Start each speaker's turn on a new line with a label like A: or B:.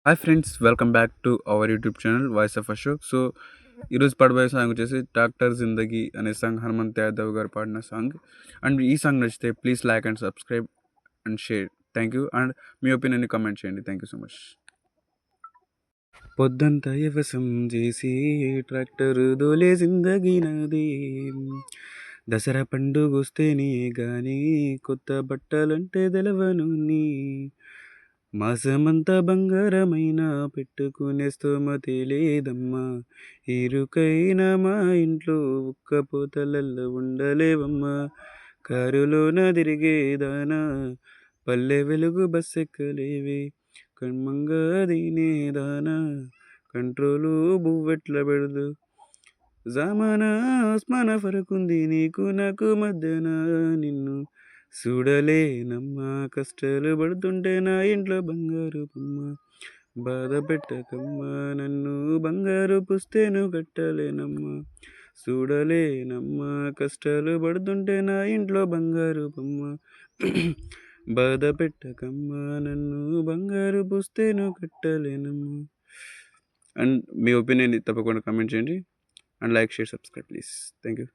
A: Hi friends, welcome back to our YouTube channel voice of Ashok. So ఈరోజు పాడబోయే song వచ్చేసి 'doctor జిందగీ' అనే song, Hanumanth Yadav garu పాడిన song. And ఈ song నచ్చితే please like and subscribe and share. Thank you. And మీ ఒపీనియన్ని comment చేయండి. Thank you so much. పొద్దంతా వ్యవసం చేసి ట్రాక్టర్ దోలే జిందగీ నాది, దసరా పండుగొస్తేనే గాని కొత్త బట్టలంటే తెలవను నీ, మాసమంతా బంగారమైన పెట్టుకునే స్తోమతే లేదమ్మా, ఇరుకైన మా ఇంట్లో ఉక్కపోతలల్లో ఉండలేవమ్మా, కారులోన తిరిగేదానా పల్లె వెలుగు బస్సెక్కలేవే, కమ్మంగా దీనేదానా కంట్రోలు బువ్వెట్ల పెడదు, జామాన ఆస్మాన ఫరకుంది నీకు నాకు మధ్యన, నిన్ను చూడలేనమ్మా కష్టాలు పడుతుంటే నా ఇంట్లో బంగారు బొమ్మ, బాధ పెట్టకమ్మా నన్ను బంగారు పుస్తేను కట్టలేనమ్మా, చూడలేనమ్మా కష్టాలు పడుతుంటే నా ఇంట్లో బంగారు బొమ్మ, బాధ పెట్టకమ్మా నన్ను బంగారు పుస్తేను కట్టలేనమ్మా. అండ్ మీ ఒపీనియన్ తప్పకుండా కామెంట్ చేయండి. And like, share, subscribe please. Thank you.